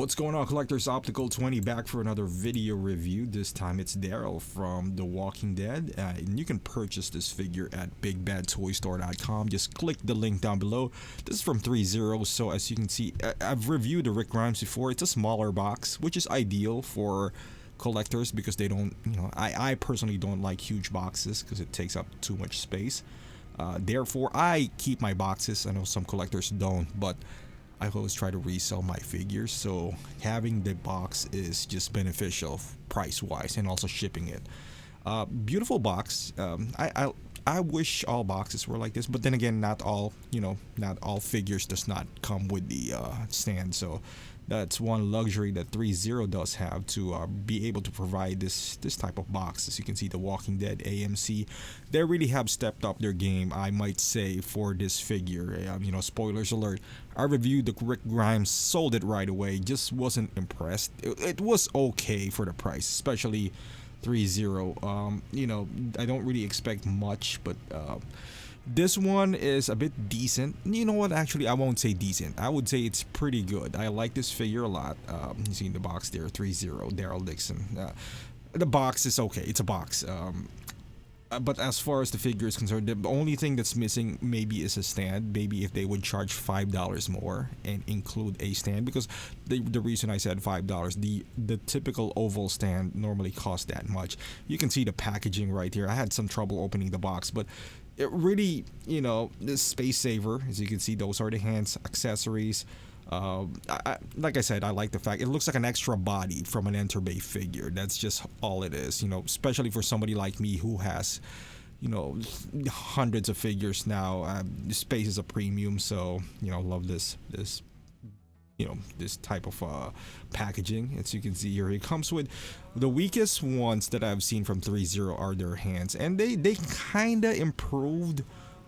What's going on, collectors? Optical 20 back for another video review. This time it's Daryl from The Walking Dead, and you can purchase this figure at bigbadtoystore.com. Just click the link down below. This is from Threezero, so as you can see, I've reviewed the Rick Grimes before. It's a smaller box, which is ideal for collectors because they don't, I personally don't like huge boxes because it takes up too much space. Therefore, I keep my boxes. I know some collectors don't, but I always try to resell my figures, so having the box is just beneficial price-wise and also shipping it. Beautiful box. I wish all boxes were like this, but then again, not all figures does not come with the stand, so that's one luxury that Threezero does have, to be able to provide this type of box. As you can see, The Walking Dead, AMC, they really have stepped up their game, I might say, for this figure. Spoilers alert, I reviewed the Rick Grimes, sold it right away, just wasn't impressed. It was okay for the price, especially Threezero. I don't really expect much, but this one is a bit decent. You know what? Actually, I won't say decent. I would say it's pretty good. I like this figure a lot. You see in the box there, Threezero Daryl Dixon. The box is okay. It's a box. But as far as the figure is concerned, the only thing that's missing maybe is a stand. Maybe if they would charge $5 more and include a stand, because the reason I said $5, the typical oval stand normally costs that much. You can see the packaging right here. I had some trouble opening the box, but it really, this space saver. As you can see, those are the hands accessories. Like I said, I like the fact it looks like an extra body from an Enter Bay figure. That's just all it is, especially for somebody like me who has, hundreds of figures now. Space is a premium, so, love this type of packaging. As you can see here, it comes with the weakest ones that I've seen from Threezero are their hands, and they kind of improved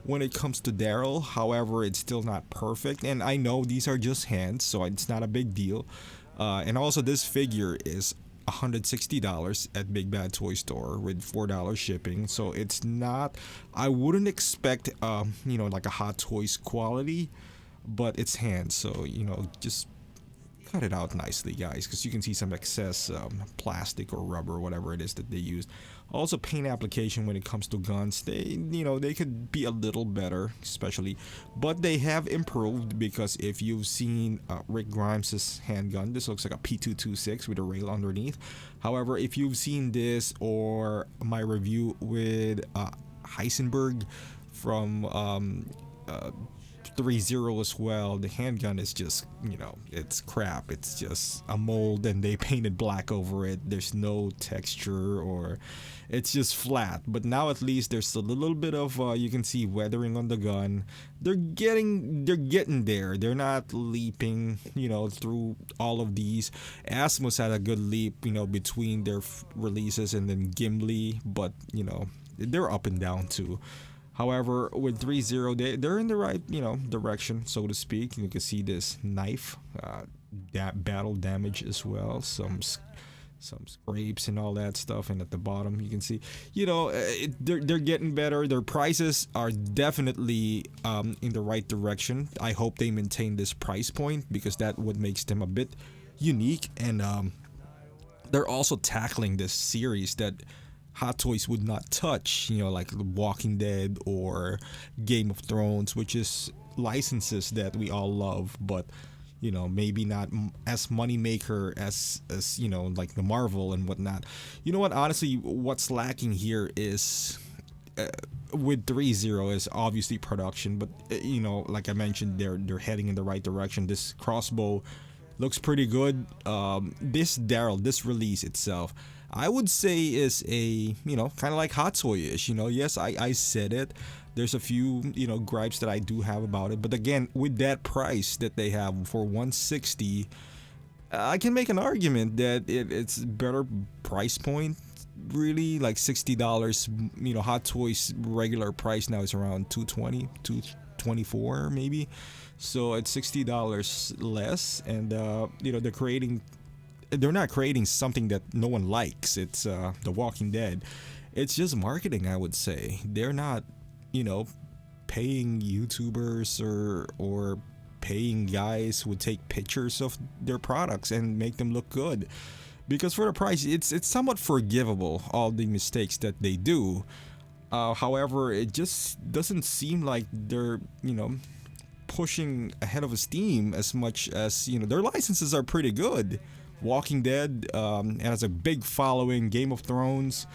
when it comes to Daryl. However, it's still not perfect, and I know these are just hands, so it's not a big deal. And also, this figure is $160 at Big Bad Toy Store with $4 shipping, so it's not, I wouldn't expect like a Hot Toys quality, but it's hands, so just cut it out nicely, guys, because you can see some excess plastic or rubber or whatever it is that they use. Also, paint application when it comes to guns, they could be a little better, especially, but they have improved, because if you've seen Rick Grimes' handgun, this looks like a P226 with a rail underneath. However, if you've seen this or my review with Heisenberg from Threezero as well, the handgun is just, it's crap. It's just a mold and they painted black over it. There's no texture, or it's just flat. But now at least there's a little bit of you can see weathering on the gun. They're getting there. They're not leaping, through all of these. Asmus had a good leap, between their releases, and then Gimli, but they're up and down too. However, with Threezero, they're in the right, direction, so to speak. You can see this knife, battle damage as well, some scrapes and all that stuff. And at the bottom, you can see, they're getting better. Their prices are definitely in the right direction. I hope they maintain this price point, because that what makes them a bit unique. And they're also tackling this series that Hot Toys would not touch, like The Walking Dead or Game of Thrones, which is licenses that we all love, but maybe not as money maker as like the Marvel and whatnot. You know what? Honestly, what's lacking here is with Threezero is obviously production, but like I mentioned, they're heading in the right direction. This crossbow looks pretty good. This Daryl, this release itself, I would say is a, kind of like Hot Toy-ish. Yes, I said it. There's a few, gripes that I do have about it. But again, with that price that they have for $160, I can make an argument that it's better price point. Really, like $60. Hot Toys regular price now is around $220, $224 maybe. So it's $60 less, and they're not creating something that no one likes. It's The Walking Dead. It's just marketing, I would say. They're not, paying YouTubers or paying guys who take pictures of their products and make them look good. Because for the price, it's somewhat forgivable, all the mistakes that they do. However, it just doesn't seem like they're, pushing ahead of steam as much as, their licenses are pretty good. Walking Dead has a big following, Game of Thrones,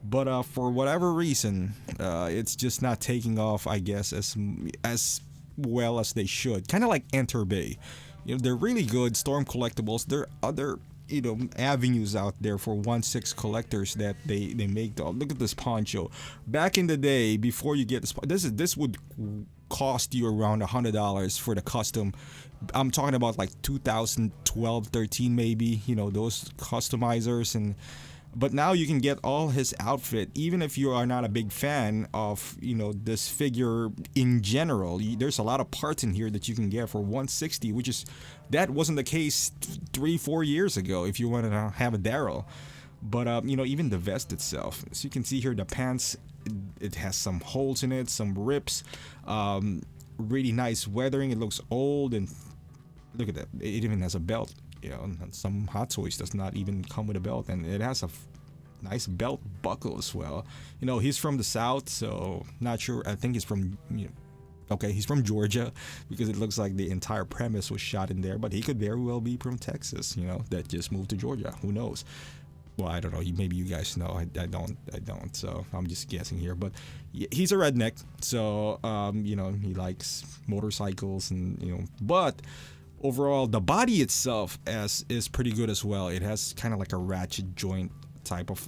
but for whatever reason, it's just not taking off, I guess, as well as they should. Kind of like Enter Bay. They're really good. Storm Collectibles. There are other avenues out there for 1/6 collectors that they make. Look at this poncho. Back in the day, before you get this would cost you around $100 for the custom. I'm talking about like 2012, 13 maybe. Those customizers. But now you can get all his outfit, even if you are not a big fan of this figure in general. There's a lot of parts in here that you can get for $160, that wasn't the case 3-4 years ago if you wanted to have a Daryl. But even the vest itself, as you can see here, the pants, it has some holes in it, some rips, really nice weathering. It looks old, and look at that. It even has a belt. And some Hot Toys does not even come with a belt, and it has a nice belt buckle as well. He's from the South, so not sure. I think he's from, he's from Georgia, because it looks like the entire premise was shot in there, but he could very well be from Texas, that just moved to Georgia. Who knows? Well, I don't know. Maybe you guys know. I don't. So I'm just guessing here. But he's a redneck, so he likes motorcycles, and but overall, the body itself is pretty good as well. It has kind of like a ratchet joint type of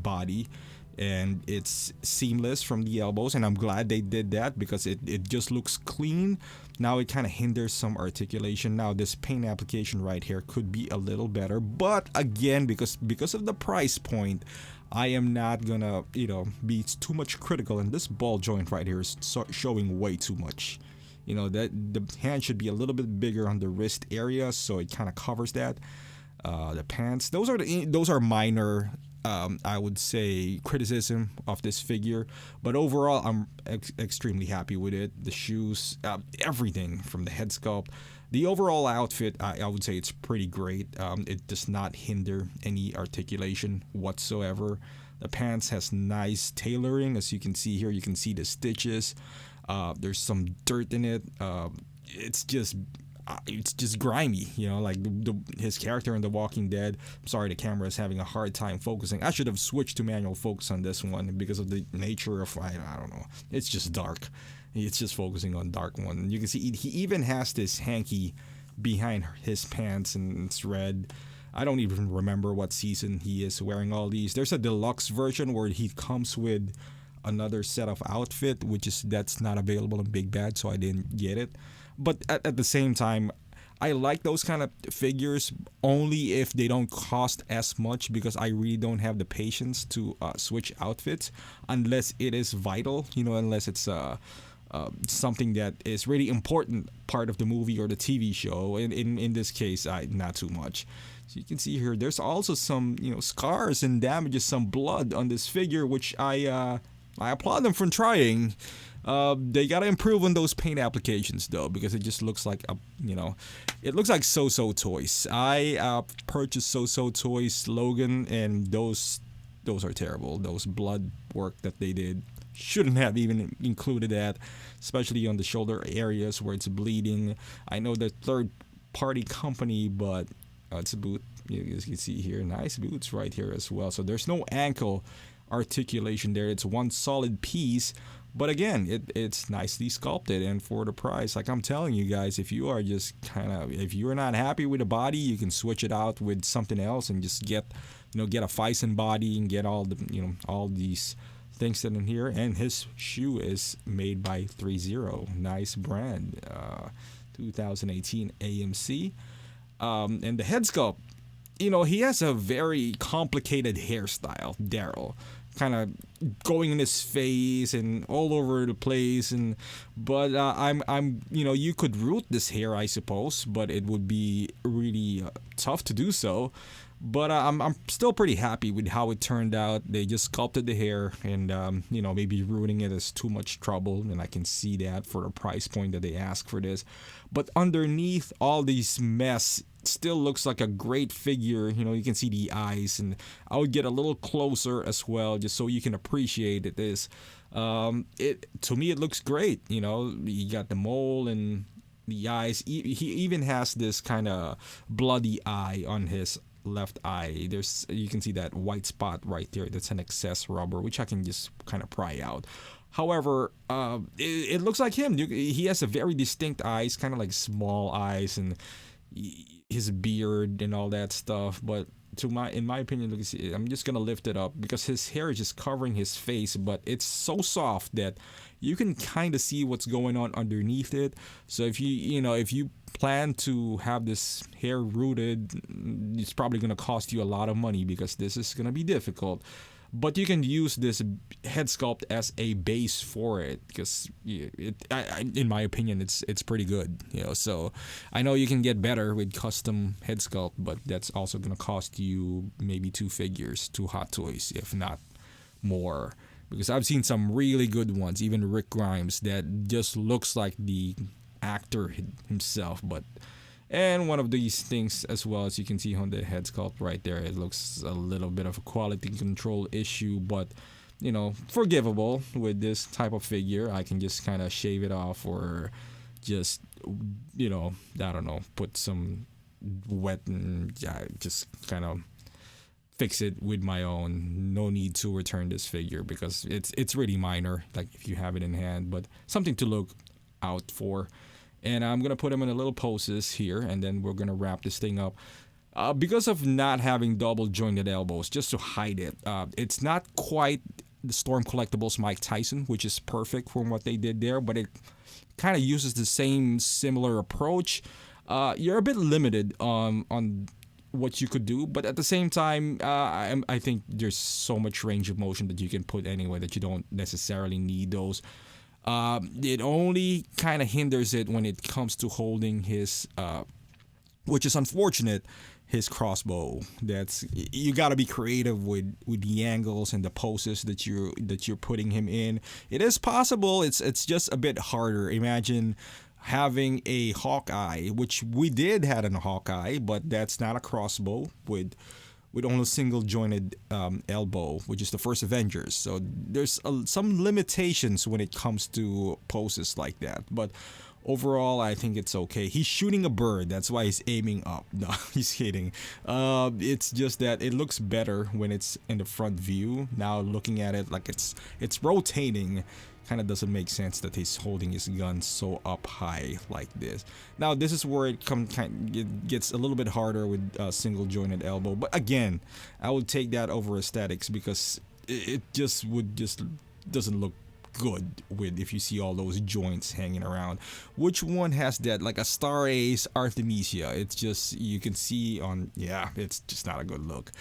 body, and it's seamless from the elbows, and I'm glad they did that, because it just looks clean. Now it kind of hinders some articulation. Now this paint application right here could be a little better, but again, because of the price point, I am not gonna be too much critical. And this ball joint right here is showing way too much. That the hand should be a little bit bigger on the wrist area, so it kind of covers that. The pants, those are minor, I would say, criticism of this figure, but overall I'm extremely happy with it. The shoes, everything from the head sculpt, the overall outfit, I would say it's pretty great. It does not hinder any articulation whatsoever. The pants has nice tailoring, as you can see here. You can see the stitches. There's some dirt in it. It's just grimy, like his character in The Walking Dead. I'm sorry, the camera is having a hard time focusing. I should have switched to manual focus on this one, because of the nature of, I don't know. It's just dark. It's just focusing on dark one. You can see he even has this hanky behind his pants, and it's red. I don't even remember what season he is wearing all these. There's a deluxe version where he comes with another set of outfit, that's not available in Big Bad, so I didn't get it. But at the same time, I like those kind of figures only if they don't cost as much, because I really don't have the patience to switch outfits unless it is vital, unless it's something that is really important part of the movie or the TV show. In this case, not too much. So you can see here, there's also some scars and damages, some blood on this figure, which I applaud them for trying. They gotta improve on those paint applications though, because it just looks like it looks like So-So Toys. I purchased So-So Toys Logan, and those are terrible. Those blood work that they did shouldn't have even included that, especially on the shoulder areas where it's bleeding. I know the third party company, but it's a boot. You can see here, nice boots right here as well. So there's no ankle articulation there. It's one solid piece, but again, it's nicely sculpted, and for the price, like I'm telling you guys, if you are just if you're not happy with the body, you can switch it out with something else and just get a Fison body and get all the all these things that in here. And his shoe is made by Threezero, nice brand, 2018 AMC. And the head sculpt, he has a very complicated hairstyle, Daryl, kind of going in his face and all over the place, but I'm you could root this hair, I suppose, but it would be really tough to do so. But I'm still pretty happy with how it turned out. They just sculpted the hair, and maybe ruining it is too much trouble, and I can see that for the price point that they ask for this. But underneath all these mess, still looks like a great figure. You can see the eyes, and I would get a little closer as well, just so you can appreciate it. It to me it looks great. You got the mole and the eyes. He even has this kind of bloody eye on his left eye. You can see that white spot right there. That's an excess rubber, which I can just kind of pry out. However, it looks like him. He has a very distinct eyes, kind of like small eyes, and his beard and all that stuff. But in my opinion, I'm just gonna lift it up because his hair is just covering his face, but it's so soft that you can kind of see what's going on underneath it. So if you plan to have this hair rooted, it's probably gonna cost you a lot of money because this is gonna be difficult. But you can use this head sculpt as a base for it because in my opinion, it's pretty good. So I know you can get better with custom head sculpt, but that's also gonna cost you maybe 2 Hot Toys, if not more. Because I've seen some really good ones, even Rick Grimes, that just looks like the actor himself, and one of these things, as well as you can see on the head sculpt right there, it looks a little bit of a quality control issue, but forgivable with this type of figure. I can just kind of shave it off, or just I don't know, put some wet and just kind of fix it with my own. No need to return this figure because it's really minor, like if you have it in hand, but something to look out for. And I'm going to put him in a little poses here, and then we're going to wrap this thing up. Because of not having double jointed elbows, just to hide it, it's not quite the Storm Collectibles Mike Tyson, which is perfect from what they did there, but it kind of uses the same similar approach. You're a bit limited on what you could do, but at the same time, I think there's so much range of motion that you can put anyway that you don't necessarily need those. It only kind of hinders it when it comes to holding his, which is unfortunate, his crossbow. You got to be creative with the angles and the poses that you're putting him in. It is possible. It's just a bit harder. Imagine having a Hawkeye, which we did had in a Hawkeye, but that's not a crossbow with only a single jointed elbow, which is the first Avengers. So there's some limitations when it comes to poses like that. But overall, I think it's okay. He's shooting a bird. That's why he's aiming up. No, he's kidding. It's just that it looks better when it's in the front view. Now looking at it like it's rotating, kind of doesn't make sense that he's holding his gun so up high like this. Now this is where it gets a little bit harder with single jointed elbow, but again, I would take that over aesthetics because it just doesn't look good with if you see all those joints hanging around. Which one has that? Like a Star Ace Artemisia. It's just, you can see it's just not a good look.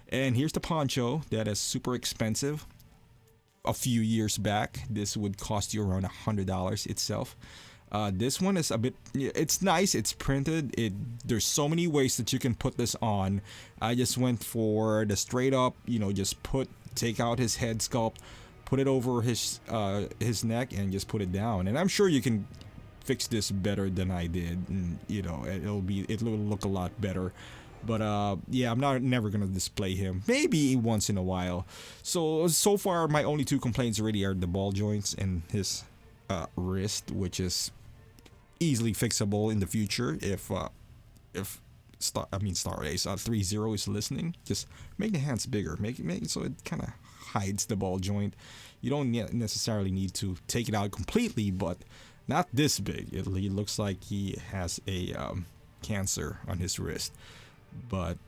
And here's the Poncho that is super expensive. A few years back, this would cost you around $100 itself. This one is a bit, it's nice, it's printed, there's so many ways that you can put this on. I just went for the straight up, just take out his head sculpt, put it over his neck, and just put it down. And I'm sure you can fix this better than I did, and it'll look a lot better. But I'm never gonna display him. Maybe once in a while. So far, my only 2 complaints really are the ball joints and his wrist, which is easily fixable in the future if Star Ace Threezero is listening. Just make the hands bigger. Make it so it kind of hides the ball joint. You don't necessarily need to take it out completely, but not this big. It looks like he has a cancer on his wrist. But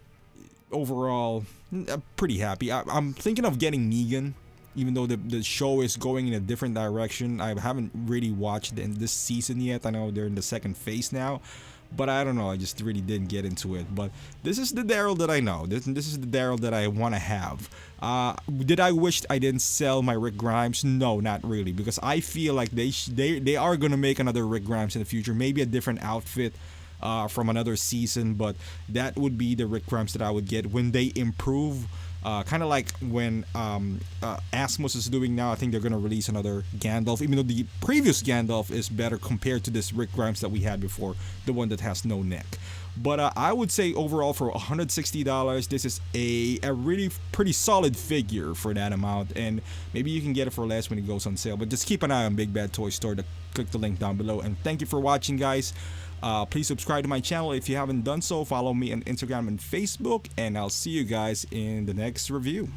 overall, I'm pretty happy. I'm thinking of getting Negan, even though the show is going in a different direction. I haven't really watched this season yet. I know they're in the second phase now, but I don't know. I just really didn't get into it. But this is the Daryl that I know. This is the Daryl that I want to have. Did I wish I didn't sell my Rick Grimes? No, not really, because I feel like they are gonna make another Rick Grimes in the future. Maybe a different outfit. from another season, but that would be the Rick Grimes that I would get when they improve. Kind of like when Asmus is doing now. I think they're gonna release another Gandalf, even though the previous Gandalf is better compared to this Rick Grimes that we had before, the one that has no neck. But I would say overall for $160, this is a really pretty solid figure for that amount, and maybe you can get it for less when it goes on sale. But just keep an eye on Big Bad Toy Store. Click the link down below. And thank you for watching, guys. Please subscribe to my channel if you haven't done so. Follow me on Instagram and Facebook, and I'll see you guys in the next review.